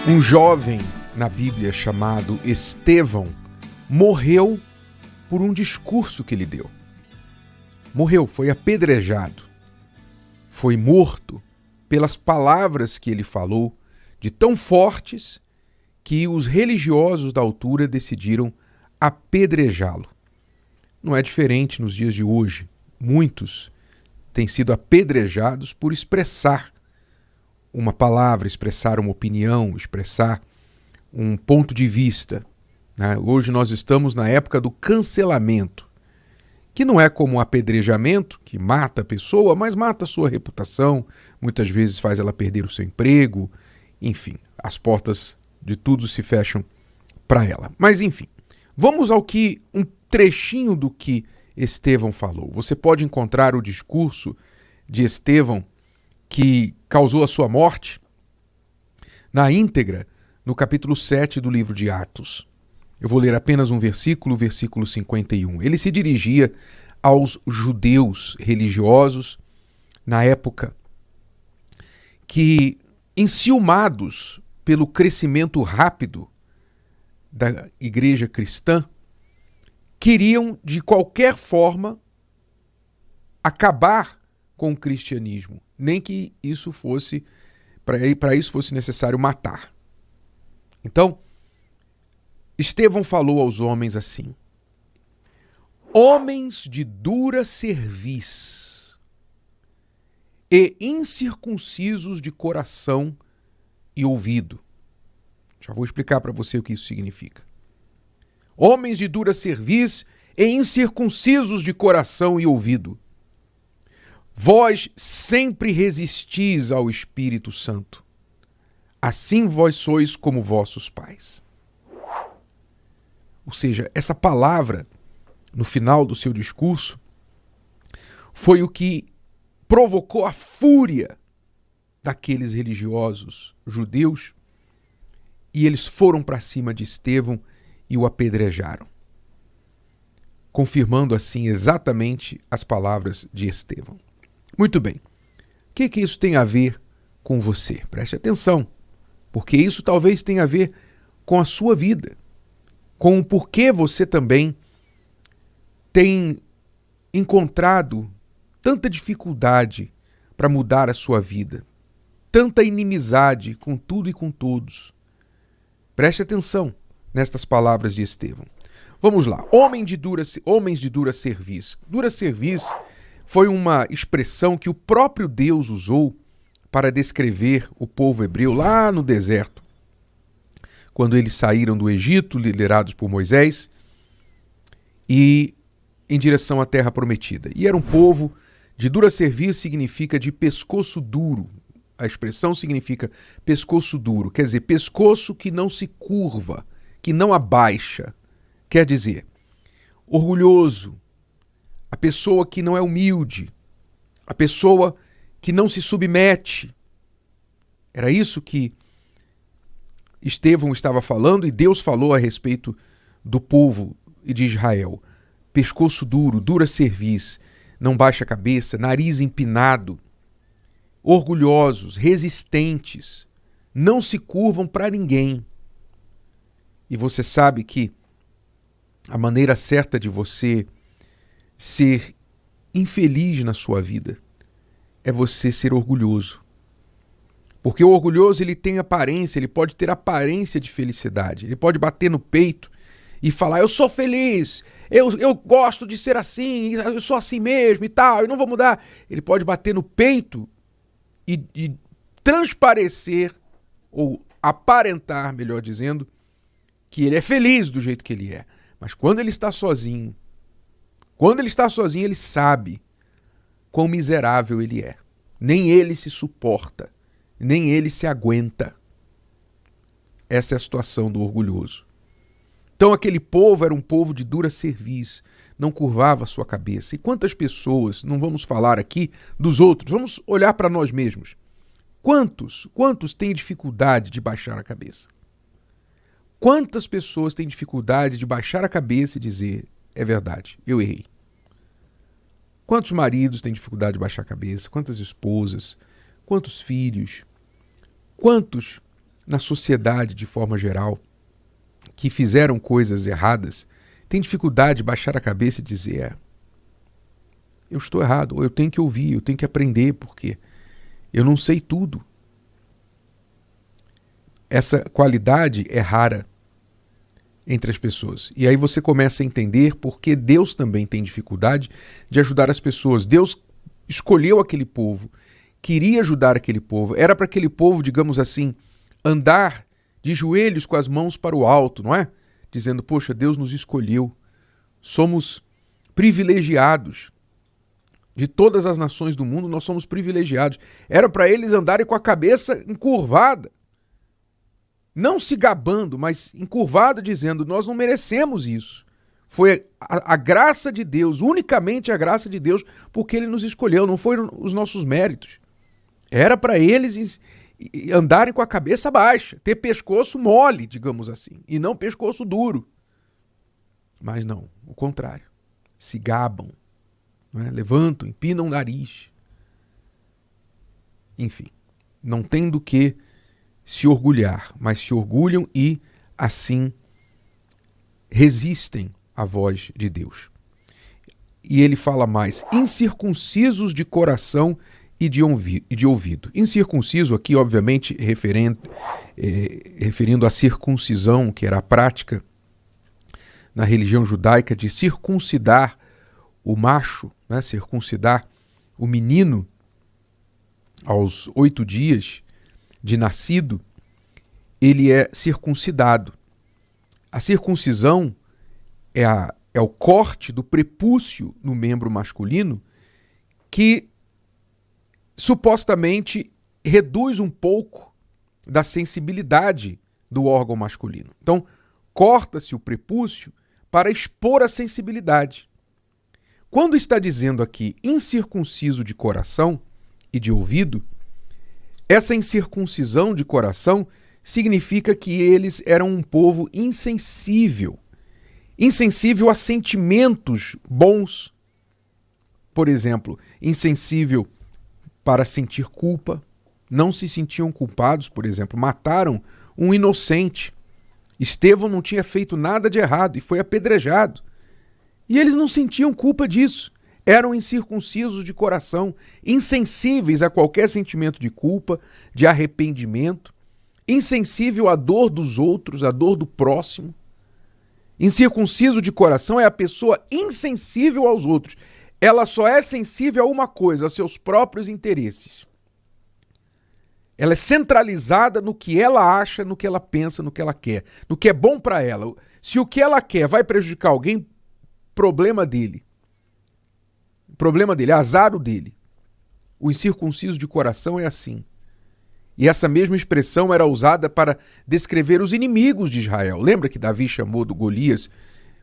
Um jovem na Bíblia chamado Estevão morreu por um discurso que ele deu. Morreu, foi apedrejado, foi morto pelas palavras que ele falou, de tão fortes que os religiosos da altura decidiram apedrejá-lo. Não é diferente nos dias de hoje. Muitos têm sido apedrejados por expressar uma palavra, expressar uma opinião, expressar um ponto de vista, né? Hoje nós estamos na época do cancelamento, que não é como um apedrejamento, que mata a pessoa, mas mata a sua reputação, muitas vezes faz ela perder o seu emprego, enfim, as portas de tudo se fecham para ela. Mas enfim, vamos ao que um trechinho do que Estevão falou. Você pode encontrar o discurso de Estevão que causou a sua morte na íntegra no capítulo 7 do livro de Atos. Eu vou ler apenas um versículo, o versículo 51. Ele se dirigia aos judeus religiosos na época que, enciumados pelo crescimento rápido da igreja cristã, queriam de qualquer forma acabar com o cristianismo, nem que isso fosse, para isso fosse necessário matar. Então, Estevão falou aos homens assim: homens de dura cerviz e incircuncisos de coração e ouvido. Já vou explicar para você o que isso significa. Homens de dura cerviz e incircuncisos de coração e ouvido. Vós sempre resistis ao Espírito Santo. Assim vós sois como vossos pais. Ou seja, essa palavra, no final do seu discurso, foi o que provocou a fúria daqueles religiosos judeus, e eles foram para cima de Estevão e o apedrejaram, confirmando assim exatamente as palavras de Estevão. Muito bem. O que isso tem a ver com você? Preste atenção, porque isso talvez tenha a ver com a sua vida, com o porquê você também tem encontrado tanta dificuldade para mudar a sua vida, tanta inimizade com tudo e com todos. Preste atenção nestas palavras de Estevão. Vamos lá. Homens de dura cerviz. Dura cerviz foi uma expressão que o próprio Deus usou para descrever o povo hebreu lá no deserto, quando eles saíram do Egito, liderados por Moisés, e em direção à terra prometida. E era um povo de dura cerviz, significa de pescoço duro. A expressão significa pescoço duro, quer dizer, pescoço que não se curva, que não abaixa. Quer dizer, orgulhoso, a pessoa que não é humilde, a pessoa que não se submete. Era isso que Estevão estava falando, e Deus falou a respeito do povo e de Israel. Pescoço duro, dura cerviz, não baixa a cabeça, nariz empinado, orgulhosos, resistentes, não se curvam para ninguém. E você sabe que a maneira certa de você ser infeliz na sua vida é você ser orgulhoso. Porque o orgulhoso, ele tem aparência, ele pode ter aparência de felicidade. Ele pode bater no peito e falar: eu sou feliz, eu gosto de ser assim, eu sou assim mesmo e tal, eu não vou mudar. Ele pode bater no peito e transparecer, ou aparentar, melhor dizendo, que ele é feliz do jeito que ele é. Mas quando ele está sozinho, ele sabe quão miserável ele é. Nem ele se suporta. Nem ele se aguenta. Essa é a situação do orgulhoso. Então aquele povo era um povo de dura cerviz, não curvava a sua cabeça. E quantas pessoas, não vamos falar aqui dos outros, vamos olhar para nós mesmos. Quantos têm dificuldade de baixar a cabeça? Quantas pessoas têm dificuldade de baixar a cabeça e dizer: é verdade, eu errei? Quantos maridos têm dificuldade de baixar a cabeça? Quantas esposas? Quantos filhos? Quantos na sociedade de forma geral, que fizeram coisas erradas, têm dificuldade de baixar a cabeça e dizer: eu estou errado, ou eu tenho que ouvir, eu tenho que aprender, porque eu não sei tudo. Essa qualidade é rara entre as pessoas. E aí você começa a entender por que Deus também tem dificuldade de ajudar as pessoas. Deus escolheu aquele povo, queria ajudar aquele povo. Era para aquele povo, digamos assim, andar de joelhos com as mãos para o alto, não é? Dizendo: poxa, Deus nos escolheu. Somos privilegiados. De todas as nações do mundo, nós somos privilegiados. Era para eles andarem com a cabeça encurvada. Não se gabando, mas encurvada, dizendo: nós não merecemos isso. Foi a graça de Deus, unicamente a graça de Deus, porque Ele nos escolheu, não foram os nossos méritos. Era para eles andarem com a cabeça baixa, ter pescoço mole, digamos assim, e não pescoço duro. Mas não, o contrário. Se gabam, não é? Levantam, empinam o nariz. Enfim, não tem do que se orgulhar, mas se orgulham e, assim, resistem à voz de Deus. E ele fala mais: incircuncisos de coração e de ouvido. Incircunciso aqui, obviamente, referindo à circuncisão, que era a prática na religião judaica de circuncidar o macho, né, circuncidar o menino aos 8 dias de nascido, ele é circuncidado. A circuncisão é o corte do prepúcio no membro masculino que supostamente reduz um pouco da sensibilidade do órgão masculino. Então, corta-se o prepúcio para expor a sensibilidade. Quando está dizendo aqui incircunciso de coração e de ouvido, essa incircuncisão de coração significa que eles eram um povo insensível. Insensível a sentimentos bons. Por exemplo, insensível para sentir culpa. Não se sentiam culpados, por exemplo. Mataram um inocente. Estevão não tinha feito nada de errado e foi apedrejado. E eles não sentiam culpa disso. Eram incircuncisos de coração, insensíveis a qualquer sentimento de culpa, de arrependimento, insensível à dor dos outros, à dor do próximo. Incircunciso de coração é a pessoa insensível aos outros. Ela só é sensível a uma coisa, a seus próprios interesses. Ela é centralizada no que ela acha, no que ela pensa, no que ela quer, no que é bom para ela. Se o que ela quer vai prejudicar alguém, problema dele. Problema dele, azar o dele. O incircunciso de coração é assim. E essa mesma expressão era usada para descrever os inimigos de Israel. Lembra que Davi chamou do Golias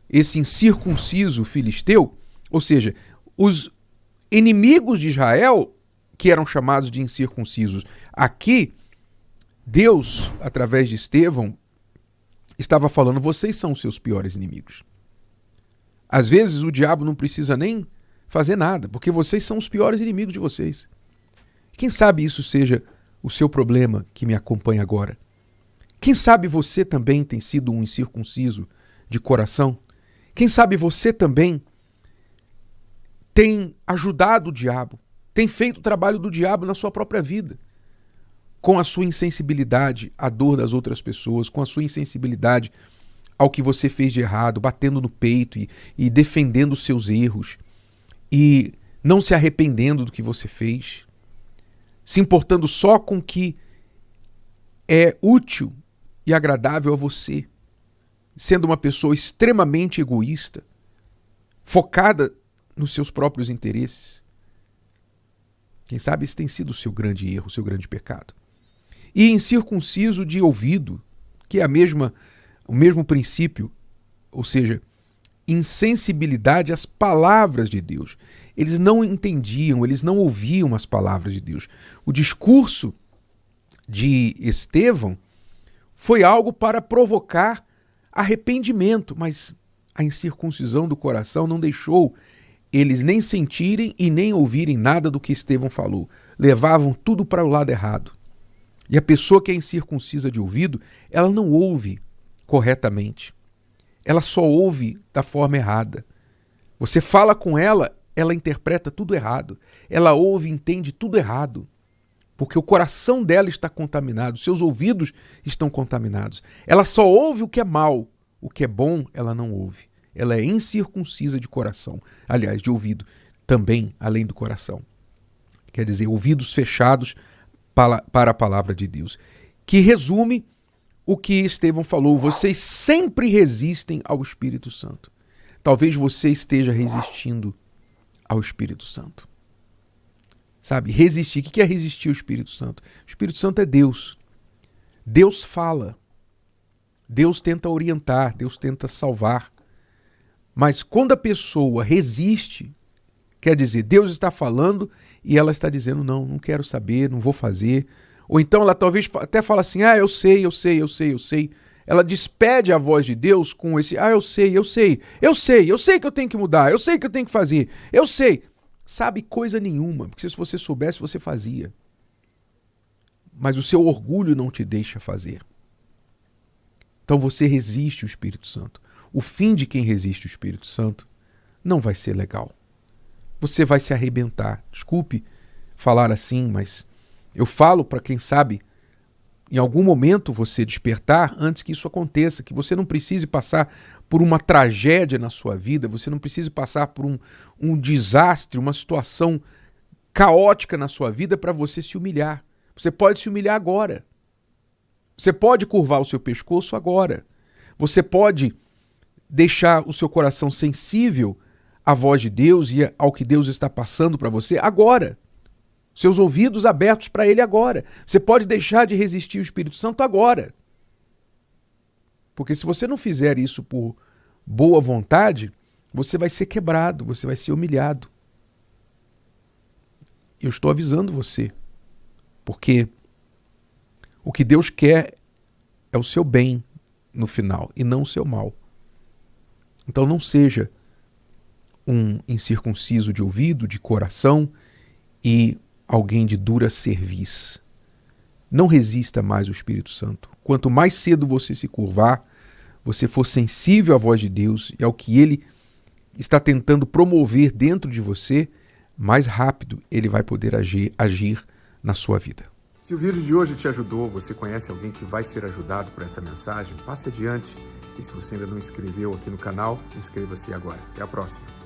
esse incircunciso filisteu? Ou seja, os inimigos de Israel, que eram chamados de incircuncisos. Aqui, Deus, através de Estevão, estava falando: vocês são os seus piores inimigos. Às vezes o diabo não precisa nem fazer nada, porque vocês são os piores inimigos de vocês. Quem sabe isso seja o seu problema que me acompanha agora? Quem sabe você também tem sido um incircunciso de coração? Quem sabe você também tem ajudado o diabo, tem feito o trabalho do diabo na sua própria vida, com a sua insensibilidade à dor das outras pessoas, com a sua insensibilidade ao que você fez de errado, batendo no peito e defendendo os seus erros, e não se arrependendo do que você fez, se importando só com o que é útil e agradável a você, sendo uma pessoa extremamente egoísta, focada nos seus próprios interesses. Quem sabe esse tem sido o seu grande erro, o seu grande pecado. E incircunciso de ouvido, que é o mesmo princípio, ou seja, insensibilidade às palavras de Deus. Eles não entendiam, eles não ouviam as palavras de Deus. O discurso de Estevão foi algo para provocar arrependimento, mas a incircuncisão do coração não deixou eles nem sentirem e nem ouvirem nada do que Estevão falou. Levavam tudo para o lado errado. E a pessoa que é incircuncisa de ouvido, ela não ouve corretamente. Ela só ouve da forma errada. Você fala com ela, ela interpreta tudo errado. Ela ouve e entende tudo errado. Porque o coração dela está contaminado, seus ouvidos estão contaminados. Ela só ouve o que é mal, o que é bom ela não ouve. Ela é incircuncisa de coração, aliás, de ouvido, também além do coração. Quer dizer, ouvidos fechados para a palavra de Deus. Que resume o que Estevão falou: vocês sempre resistem ao Espírito Santo. Talvez você esteja resistindo ao Espírito Santo. Sabe, resistir. O que é resistir ao Espírito Santo? O Espírito Santo é Deus. Deus fala. Deus tenta orientar, Deus tenta salvar. Mas quando a pessoa resiste, quer dizer, Deus está falando e ela está dizendo, não quero saber, não vou fazer. Ou então ela talvez até fala assim, eu sei. Ela despede a voz de Deus com esse, eu sei que eu tenho que mudar, eu sei que eu tenho que fazer, eu sei. Sabe coisa nenhuma, porque se você soubesse, você fazia. Mas o seu orgulho não te deixa fazer. Então você resiste ao Espírito Santo. O fim de quem resiste ao Espírito Santo não vai ser legal. Você vai se arrebentar. Desculpe falar assim, mas eu falo para quem sabe, em algum momento você despertar antes que isso aconteça, que você não precise passar por uma tragédia na sua vida, você não precise passar por um desastre, uma situação caótica na sua vida para você se humilhar. Você pode se humilhar agora. Você pode curvar o seu pescoço agora. Você pode deixar o seu coração sensível à voz de Deus e ao que Deus está passando para você agora. Seus ouvidos abertos para Ele agora. Você pode deixar de resistir ao Espírito Santo agora. Porque se você não fizer isso por boa vontade, você vai ser quebrado, você vai ser humilhado. Eu estou avisando você. Porque o que Deus quer é o seu bem no final e não o seu mal. Então não seja um incircunciso de ouvido, de coração e alguém de dura cerviz. Não resista mais ao Espírito Santo. Quanto mais cedo você se curvar, você for sensível à voz de Deus e ao que Ele está tentando promover dentro de você, mais rápido Ele vai poder agir na sua vida. Se o vídeo de hoje te ajudou, você conhece alguém que vai ser ajudado por essa mensagem, passe adiante. E se você ainda não inscreveu aqui no canal, inscreva-se agora. Até a próxima.